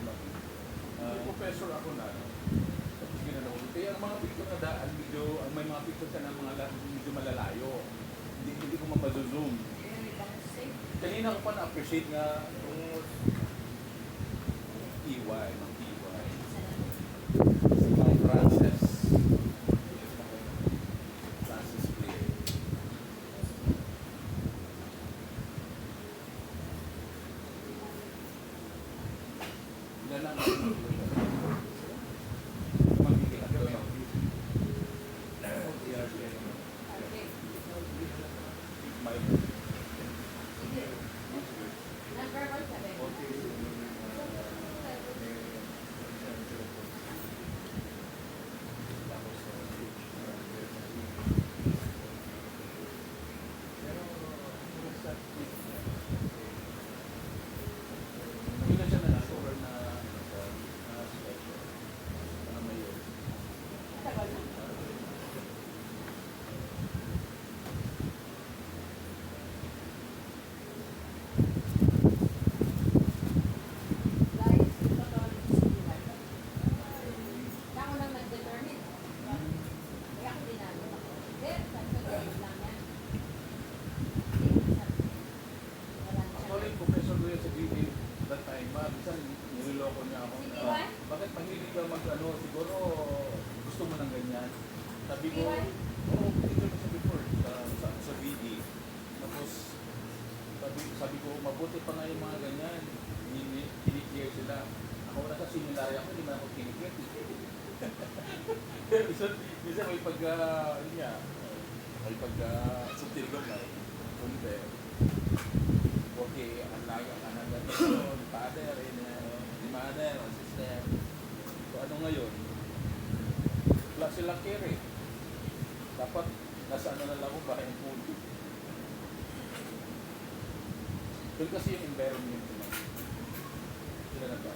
laki. Professor ako na. Tapos ginalaw. Kaya ang mga picture na daan, may mga picture siya ng mga medyo malalayo. Hindi ko mapazoom. Kanina ko pa na-appreciate nga yung EY, ng EY. Si Ma'am Frances. Frances Clear. Ganang magiging ako yun. My bakit mahilig ka mag-ano, siguro gusto mo ng ganyan. Sabi ko, oo, dito ko sa before, sa VD. Tapos, sabi ko, mabuti pa nga yung mga ganyan. Kiniklear sila. Ako na sa seminary ako, hindi man ako kiniklear. Minsan may subtil ko na. Kunti. Okay, ang laga ka na gano'n, father, mother, o sister. So ano ngayon? Wala silang care. Dapat nasa ano na lang ko ba yung food. Doon kasi yung environment nila. Sila na ba?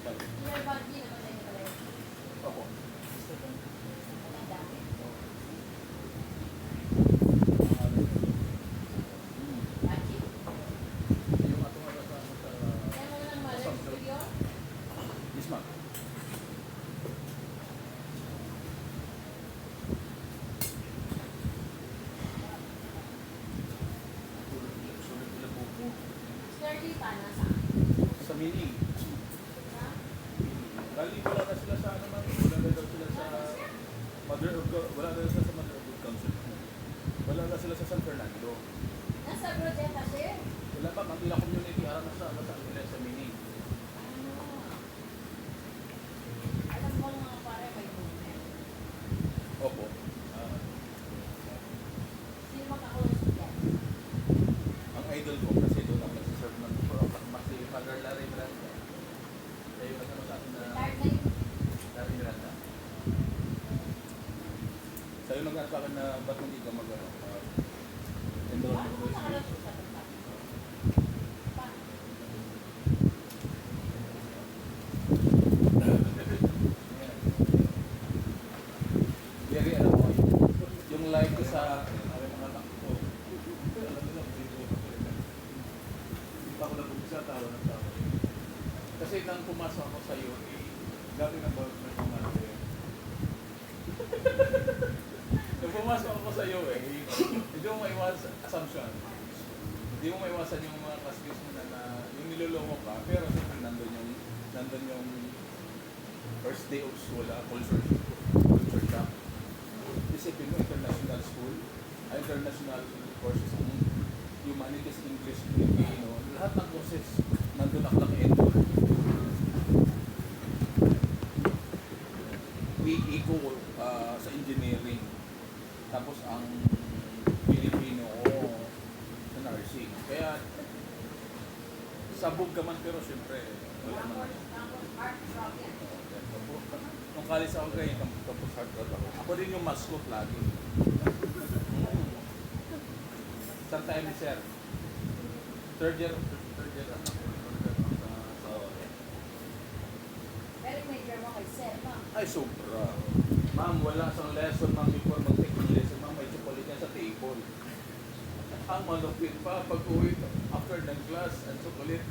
Sila ba di naman tayo pala yun? Opo. Ang dami. Yung ato nga sa Kaya mo lang Mother Studio? Yes, ma'am. Sulit nila po. Sturdy pa nasa? Sa mini. Ha? Bali, wala na sila sa ano man. Wala na daw sila sa wala na sila sa Mother of God Council. Wala na sila sa San Fernando. Nasa Brodeta siya? Wala ba? Mantila community. Harap na sa nila sa mini. Alam mo mga pare may movement. Opo. Sino makakulong yan? Ang idol ko kasi doon ang nagsiserve ng si Father Larry Miranda. Siya yung kasama sa akin na Retired na yun. Larry Miranda. Sa'yo nag-anak sa akin na ba't hindi ka mag-enroll Ano mo nakalusot sa tempat? Paano? Very alam mo, yung live ko sa mga anak ko, Alam nila kung dito ko hindi pa ako nag-umpisa, tawa ng tawa. kasi nang pumasok ako sa iyo, Dami na ba may pamante? nung pumasok ako sa iyo hindi mo maiwasan assumption. Hindi mo maiwasan yung mga classmates mo na yung niloloko ka, pero siyempre nandun yung first day of school, culture shock. Isipin mo, international school, international courses, humanities, English, Filipino, lahat ng courses, nandun ako naka-enroll. Eco sa engineering, tapos ang Filipino sa nursing. Kaya sabog ka man, pero siyempre wala man. Art rock yan. Nung college ako kayo, tapos hard rock ako. Ako din yung mascot lagi. Saan tayo ni Sir? Third year ako. Pero major mo kay Sir, ma'am. Ay, sobra. Ma'am, wala sang lesson, ma'am, before mag-take ng lesson, ma'am, may chocolate yan sa table. Ang malupit pa, pag uwi, after ng class, ang chocolate,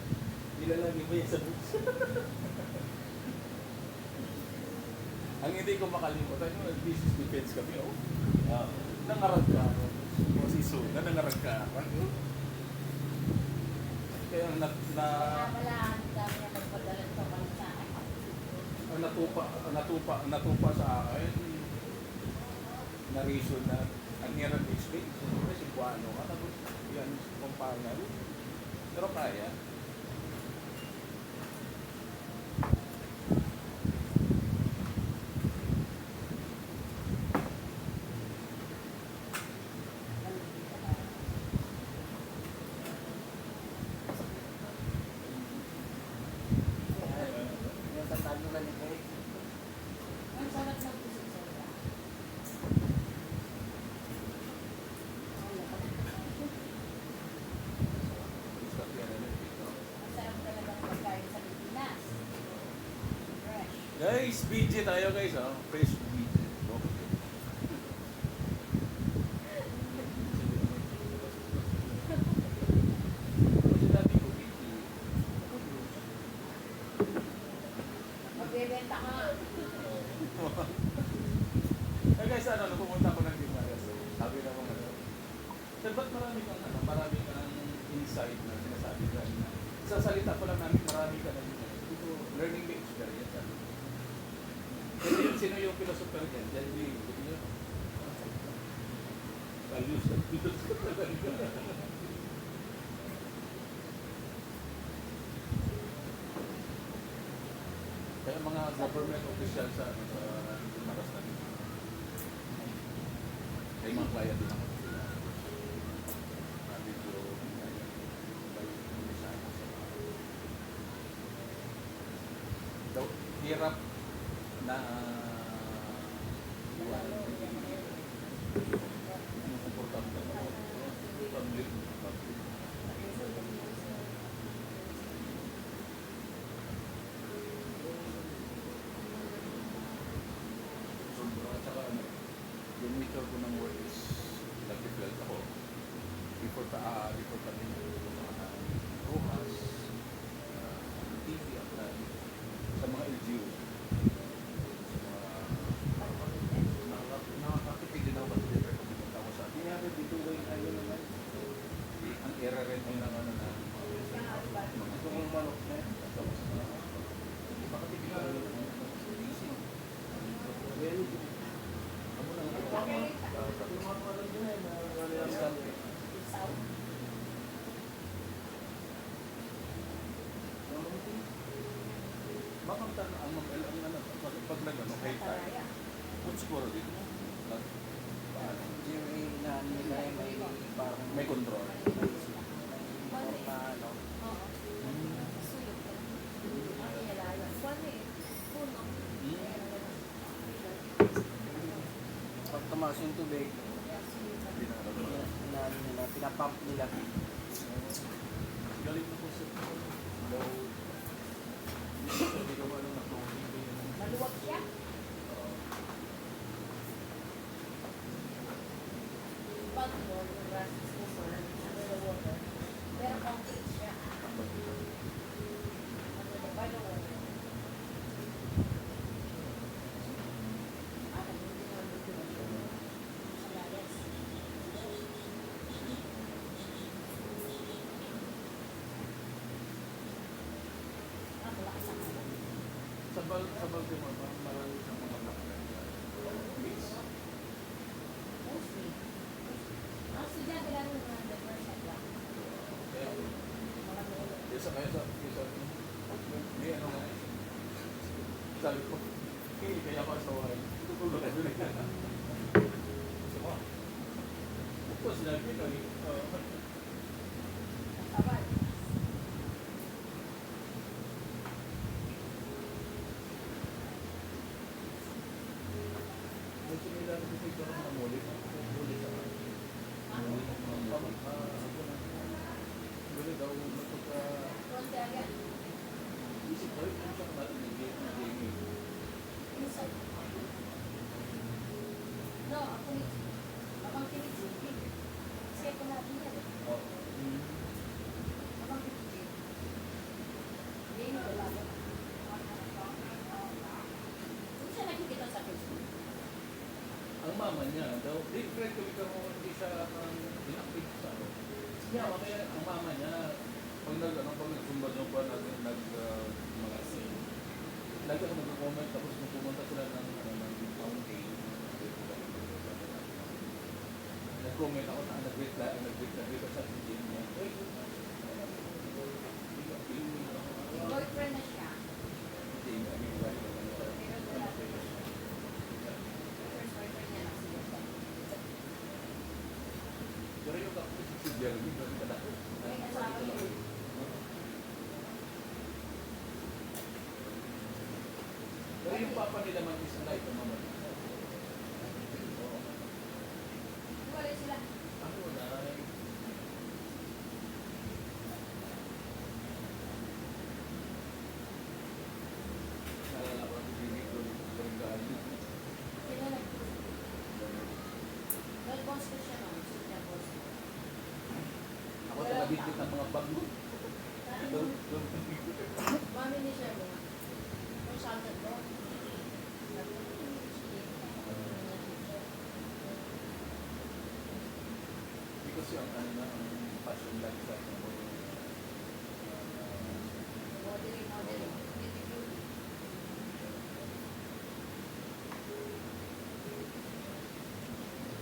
Ilalagay mo yan sa books. Ang hindi ko makalimutan yung business defense kami, oh. Nangarag ka ako. O si Suna, nangarag ka ako. Kaya Kaya wala, ang dami na nagpadala sa bansa. ang natupa sa akin, na-reason na ang hirap explain. Kasi buwano ka, tapos yan kung pangal. Pero kaya. Yung tatalo na ni Kay. Ang sarap ng puso sa iba. Ang sarap talaga ng pagkain sa Pilipinas. Fresh. Guys, BJ tayo guys, oh. Fresh BJ. Okay. Kasi dati ko BJ. Magbebenta ka. Eh guys, ano, nung pumunta ko ng Dimaras, sabi na mga ano, sir, ba't marami kang insight na sinasabi ka na, sa salita ko lang namin, marami ka na dito. Sabi ko, learning the experience. Sabi ko. Kasi yun, sino yung philosopher dyan? Jan B. Sabi niyo, values and philosopher talaga. Kaya mga government official sa Dimaras na dito. May mga client din ako. Medyo daw hirap na buwan. Komportable na public. At saka ano, yung nature ko ng work is nag-reflect ako before kami mga Rojas, TV at sa mga LGU. Sa mga nakakatipid din ako kasi different pumunta ako sa atin. Kaya dito yung ano naman, ang era rin ay ng ano na mga Kung manok na yun. makatipid ako ng easy. Well, ako lang Yung mga pangalan dyan eh, na Isaw. Makamta na ang ano, pag nag-ano, kahit tayo. Taraya. Kung siguro dito, paano? yung inaano nila eh, may parang May control. may na ano. Oo. Suyot ka. Ang inalayan. Kwan eh. Puno. Pag tumaas yung tubig, Hindi na alam. inaano nila, pinapump nila. Galing na po sa daw. Hindi ko ano na kung hindi yun. Maluwag siya. Pag mo, yung grass is over, under the water. Pero concrete siya. Under the by the water. Ah, hindi naman dito na siya. Sa layas. Ah, malakas ang alak. Sa Baltimore, marami sa mga mix. Mostly. Ang estudyante lang ng mga depression lang. Kaya, Mga lolo. kaya may ano nga eh. Sabi ko, kaya ako sa wahay. Tutulog ka doon eh. Ito, sinabi ko eh. Sabay. Gusto nila kasi ito ng mga muli. Muli sa mga. Muli daw, magpagka... Konti agad. Isip ko rin kung saan natin nag-gaming. Inside. No, ako ni abang kinig. Kasi ako natin yan. Oo. Abang kinig. ang mama niya daw, di friend ko ikaw hindi siya inactive sa ano. Kaya kaya ang mama niya, pag nagsumba-zumba, mga scene, lagi ako nag-comment, tapos nung pumunta sila ng fountain, nag-comment ako na nag-reply ako sa video niya. May boyfriend na siya. Pero wala. First boyfriend niya lang siya. Pero yung kapatid si Jeremy, doon ka na. May asawa yun. Pero yung papa nila man is alive, ang mama nila. Wala sila. Ako na. Naalala ko ang bibig ko sa regalo. Sila nag-post ko siya noon. Siya post ko. Ako talagang ng mga bag mo. Mami ni siya mo. Consultant ko. Kasi ang ano na, ang fashion lifestyle mo. Modeling. Beauty.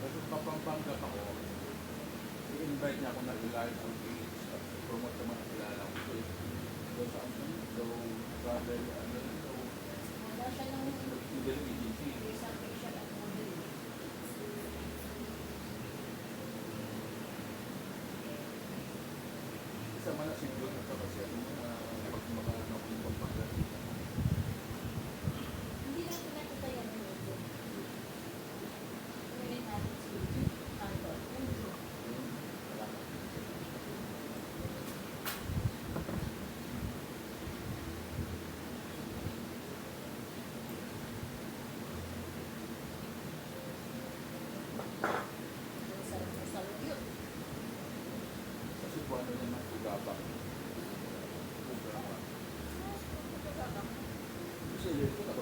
Kasi papampanggap ako, i-invite niya ako na i-live ang page, promote sa mga kilala ko. So, go sa akin, go travel, go Wala siya ng modeling agency. isang picture at modeling. Isa man na si John at saka siya pag makaano ko yung pagpagkat. Hindi natin nakita yan ng video. Kunin natin si Anton. Ang sarap ng salud yun. Sa Cebuano naman, Ugabang. Ugabang. Kasi yun, ito